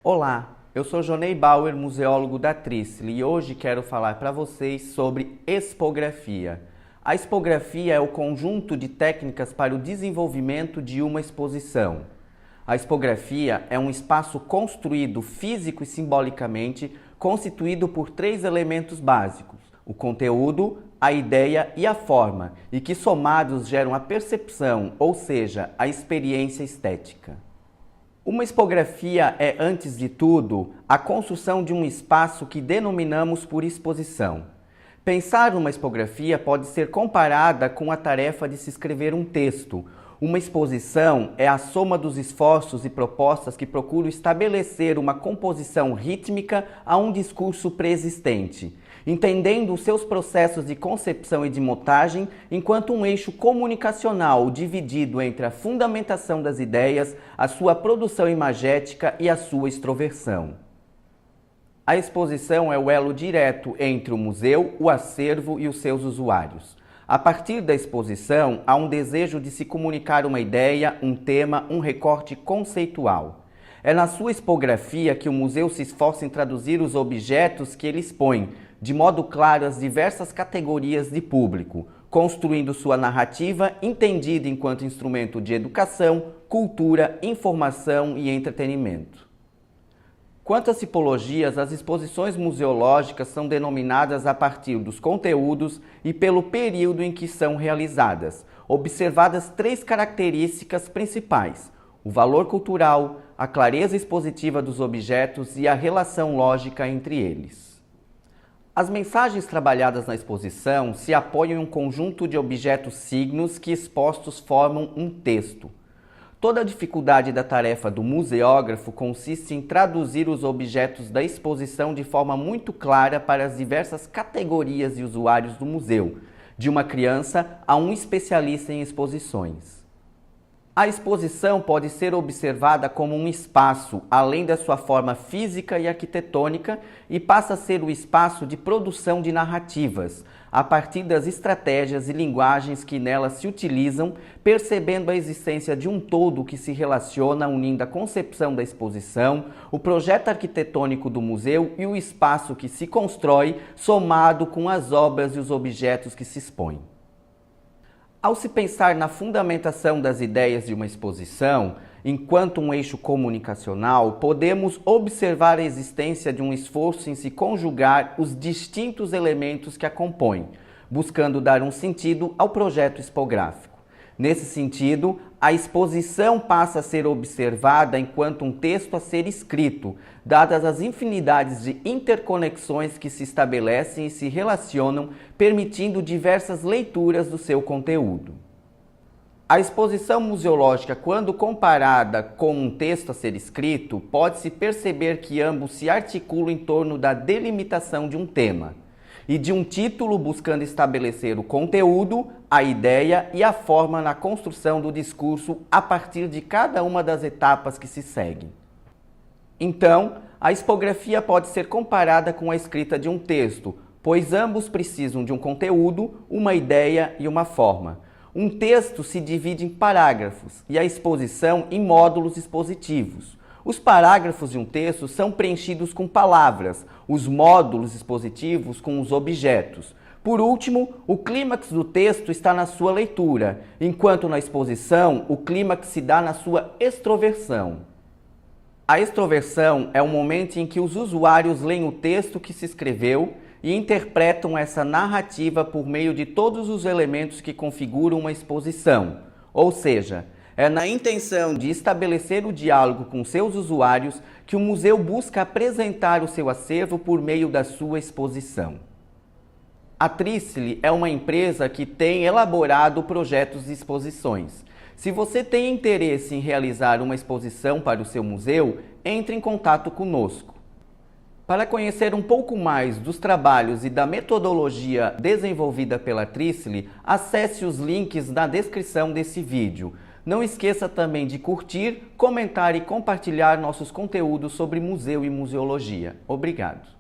Olá, eu sou Jonei Bauer, museólogo da Trícile, e hoje quero falar para vocês sobre expografia. A expografia é o conjunto de técnicas para o desenvolvimento de uma exposição. A expografia é um espaço construído físico e simbolicamente, constituído por três elementos básicos: o conteúdo, a ideia e a forma, e que somados geram a percepção, ou seja, a experiência estética. Uma expografia é, antes de tudo, a construção de um espaço que denominamos por exposição. Pensar numa expografia pode ser comparada com a tarefa de se escrever um texto. Uma exposição é a soma dos esforços e propostas que procuram estabelecer uma composição rítmica a um discurso preexistente, entendendo os seus processos de concepção e de montagem enquanto um eixo comunicacional dividido entre a fundamentação das ideias, a sua produção imagética e a sua extroversão. A exposição é o elo direto entre o museu, o acervo e os seus usuários. A partir da exposição, há um desejo de se comunicar uma ideia, um tema, um recorte conceitual. É na sua expografia que o museu se esforça em traduzir os objetos que ele expõe, de modo claro as diversas categorias de público, construindo sua narrativa entendida enquanto instrumento de educação, cultura, informação e entretenimento. Quanto às tipologias, as exposições museológicas são denominadas a partir dos conteúdos e pelo período em que são realizadas, observadas três características principais: o valor cultural, a clareza expositiva dos objetos e a relação lógica entre eles. As mensagens trabalhadas na exposição se apoiam em um conjunto de objetos signos que expostos formam um texto. Toda a dificuldade da tarefa do museógrafo consiste em traduzir os objetos da exposição de forma muito clara para as diversas categorias e usuários do museu, de uma criança a um especialista em exposições. A exposição pode ser observada como um espaço, além da sua forma física e arquitetônica, e passa a ser o espaço de produção de narrativas, a partir das estratégias e linguagens que nelas se utilizam, percebendo a existência de um todo que se relaciona unindo a concepção da exposição, o projeto arquitetônico do museu e o espaço que se constrói, somado com as obras e os objetos que se expõem. Ao se pensar na fundamentação das ideias de uma exposição, enquanto um eixo comunicacional, podemos observar a existência de um esforço em se conjugar os distintos elementos que a compõem, buscando dar um sentido ao projeto expográfico. Nesse sentido, a exposição passa a ser observada enquanto um texto a ser escrito, dadas as infinidades de interconexões que se estabelecem e se relacionam, permitindo diversas leituras do seu conteúdo. A exposição museológica, quando comparada com um texto a ser escrito, pode-se perceber que ambos se articulam em torno da delimitação de um tema e de um título, buscando estabelecer o conteúdo, a ideia e a forma na construção do discurso a partir de cada uma das etapas que se seguem. Então, a expografia pode ser comparada com a escrita de um texto, pois ambos precisam de um conteúdo, uma ideia e uma forma. Um texto se divide em parágrafos e a exposição em módulos expositivos. Os parágrafos de um texto são preenchidos com palavras, os módulos expositivos com os objetos. Por último, o clímax do texto está na sua leitura, enquanto na exposição o clímax se dá na sua extroversão. A extroversão é o momento em que os usuários leem o texto que se escreveu e interpretam essa narrativa por meio de todos os elementos que configuram uma exposição, ou seja, é na intenção de estabelecer o diálogo com seus usuários que o museu busca apresentar o seu acervo por meio da sua exposição. A Trícile é uma empresa que tem elaborado projetos de exposições. Se você tem interesse em realizar uma exposição para o seu museu, entre em contato conosco. Para conhecer um pouco mais dos trabalhos e da metodologia desenvolvida pela Trícile, acesse os links na descrição desse vídeo. Não esqueça também de curtir, comentar e compartilhar nossos conteúdos sobre museu e museologia. Obrigado!